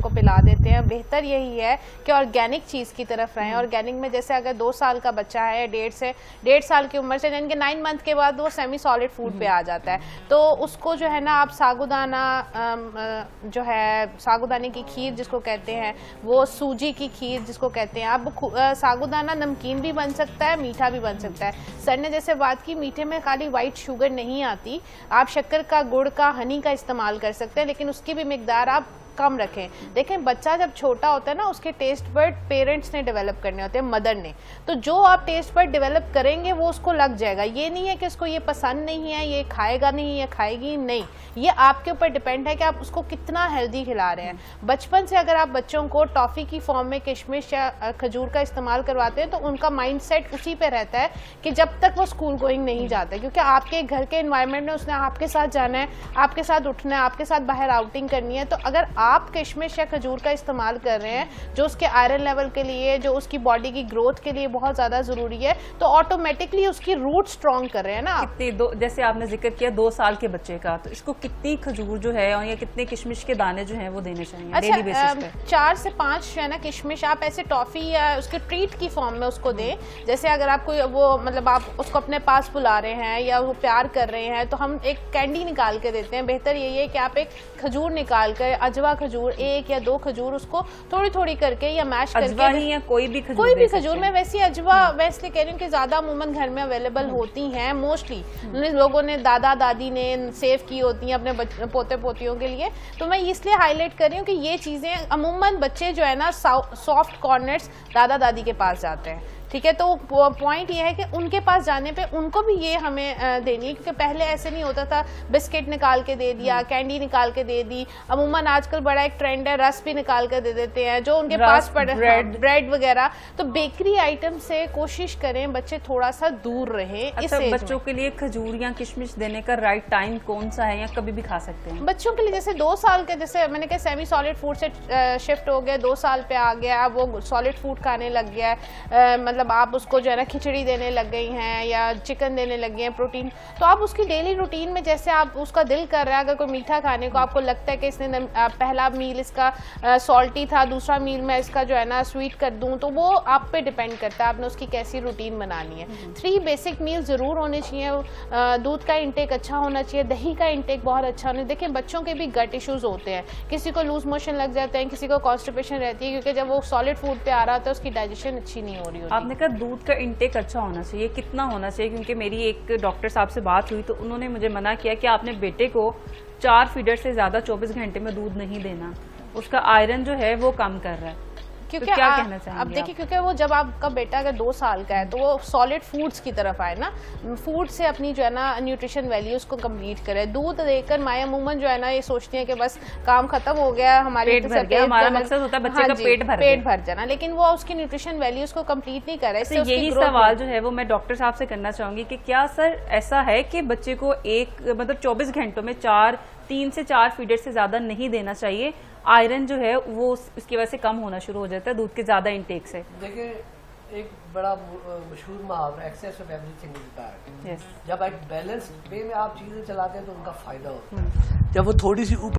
को पिला देते हैं। बेहतर यही है कि ऑर्गेनिक चीज़ की तरफ रहें। ऑर्गेनिक में जैसे अगर 2 साल का बच्चा है, 1.5 साल की उम्र से, यानी कि 9 मंथ के बाद वो सेमी सॉलिड फूड पे आ जाता है, तो उसको जो है ना आप साबूदाना जो है साबूदाने की खीर जिसको कहते हैं, वो सूजी की खीर जिसको कहते हैं, आप साबूदाना नमकीन भी बन सकता है, मीठा भी बन सकता है। सर ने जैसे बात की, मीठे में खाली वाइट शुगर नहीं आती, आप शक्कर का, गुड़ का, हनी का इस्तेमाल कर सकते हैं, लेकिन उसकी भी मिकदार आप कम रखें। देखें बच्चा जब छोटा होता है ना, उसके टेस्ट बर्ड पेरेंट्स ने डेवलप करने होते हैं, मदर ने, तो जो आप टेस्ट बर्ड डेवलप करेंगे वो उसको लग जाएगा। ये नहीं है कि उसको ये पसंद नहीं है, ये खाएगा नहीं या खाएगी नहीं, ये आपके ऊपर डिपेंड है कि आप उसको कितना हेल्दी खिला रहे हैं। बचपन से अगर आप बच्चों को टॉफ़ी की फॉर्म में किशमिश या खजूर का इस्तेमाल करवाते हैं तो उनका माइंड सेट उसी पे रहता है कि जब तक वो स्कूल गोइंग नहीं जाते, क्योंकि आपके घर के इन्वायरमेंट में उसने आपके साथ जाना है, आपके साथ उठना है, आपके साथ बाहर आउटिंग करनी है। तो अगर आप किशमिश या खजूर का इस्तेमाल कर रहे हैं जो उसके आयरन लेवल के लिए, जो उसकी बॉडी की ग्रोथ के लिए बहुत ज़्यादा ज़रूरी है, तो ऑटोमेटिकली उसकी रूट स्ट्रॉन्ग कर रहे हैं ना। कितनी जैसे आपने जिक्र किया 2 साल के बच्चे का, तो इसको कितनी खजूर जो है और या कितने किशमिश के दाने जो हैं वो देने चाहिए? अच्छा, डेली बेसिस पे 4 से 5 जो है ना किशमिश आप ऐसे टॉफ़ी या उसके ट्रीट की फॉर्म में उसको दें। जैसे अगर आप कोई वो मतलब आप उसको अपने पास बुला रहे हैं या वो प्यार कर रहे हैं तो हम एक कैंडी निकाल के देते हैं। बेहतर यही है कि आप एक खजूर निकाल कर, अजवा खजूर 1 या 2 खजूर उसको थोड़ी थोड़ी करके या मैश करके, ही या कोई भी खजूर में, वैसी अजवा वैसे कह रही हूँ कि ज्यादा अमूमन घर में अवेलेबल होती हैं मोस्टली, लोगों ने, दादा दादी ने सेव की होती हैं अपने पोते पोतियों के लिए। तो मैं इसलिए हाईलाइट कर रही हूँ कि ये चीजें अमूमन बच्चे जो है ना सॉफ्ट कॉर्नर्स दादा दादी के पास जाते हैं, ठीक है। तो पॉइंट ये है कि उनके पास जाने पे उनको भी ये हमें देनी है, क्योंकि पहले ऐसे नहीं होता था, बिस्किट निकाल के दे दिया, कैंडी निकाल के दे दी। अमूमन आजकल बड़ा एक ट्रेंड है, रस भी निकाल के दे देते हैं जो उनके पास पड़े, ब्रेड वगैरह। तो बेकरी आइटम से कोशिश करें बच्चे थोड़ा सा दूर रहें। अच्छा, बच्चों के लिए खजूर या किशमिश देने का राइट टाइम कौन सा है, या कभी भी खा सकते हैं? बच्चों के लिए जैसे 2 साल के, जैसे मैंने कहा सेमी सॉलिड फूड से शिफ्ट हो गया, 2 साल पे आ गया, अब वो सॉलिड फूड खाने लग गया है, मतलब आप उसको जो है ना खिचड़ी देने लग गई हैं या चिकन देने लग गए हैं, प्रोटीन। तो आप उसकी डेली रूटीन में, जैसे आप उसका दिल कर रहा है, अगर कोई मीठा खाने को आपको लगता है कि इसने पहला मील इसका सॉल्टी था, दूसरा मील में इसका जो है ना स्वीट कर दूं, तो वो आप पे डिपेंड करता है आपने उसकी कैसी रूटीन बनानी है। 3 बेसिक मील जरूर होने चाहिए। दूध का इंटेक अच्छा होना चाहिए, दही का इंटेक बहुत अच्छा होना। देखिए बच्चों के भी गट इश्यूज होते हैं, किसी को लूज मोशन लग जाते हैं, किसी को कॉन्स्टिपेशन रहती है, क्योंकि जब वो सॉलिड फूड पे आ रहा होता है उसकी डाइजेशन अच्छी नहीं हो रही होती। आपने कहा दूध का इंटेक अच्छा होना चाहिए, कितना होना चाहिए? क्योंकि मेरी एक डॉक्टर साहब से बात हुई तो उन्होंने मुझे मना किया कि आपने बेटे को 4 फीडर से ज्यादा 24 घंटे में दूध नहीं देना, उसका आयरन जो है वो कम कर रहा है। क्योंकि तो क्या कहना चाहेंगे अब देखिए, क्योंकि वो जब आपका बेटा अगर 2 साल का है तो वो सॉलिड फूड्स की तरफ आए ना, फूड से अपनी जो है ना न्यूट्रिशन वैल्यूज को कंप्लीट करे। दूध देकर माएँ अमूमन जो है ना ये सोचती हैं कि बस काम खत्म हो गया, हमारे हमारा मकसद होता है बच्चे का पेट भर जाना, लेकिन वो उसकी न्यूट्रिशन वैल्यूज को कंप्लीट नहीं कर रहा है। यही सवाल जो है वो मैं डॉक्टर साहब से करना चाहूंगी कि क्या सर ऐसा है कि बच्चे को मतलब 24 घंटों में 3 से 4 फीडर से ज्यादा नहीं देना चाहिए? आयरन जो है वो इसकी वजह से कम होना शुरू हो जाता है दूध के ज्यादा इंटेक से। देखिए एक बड़ा मशहूर मुहावरा, excess of everything is bad. जब एक बैलेंस वे में आप चीजें चलाते हैं तो उनका फायदा होता है। जब वो थोड़ी सी ऊपर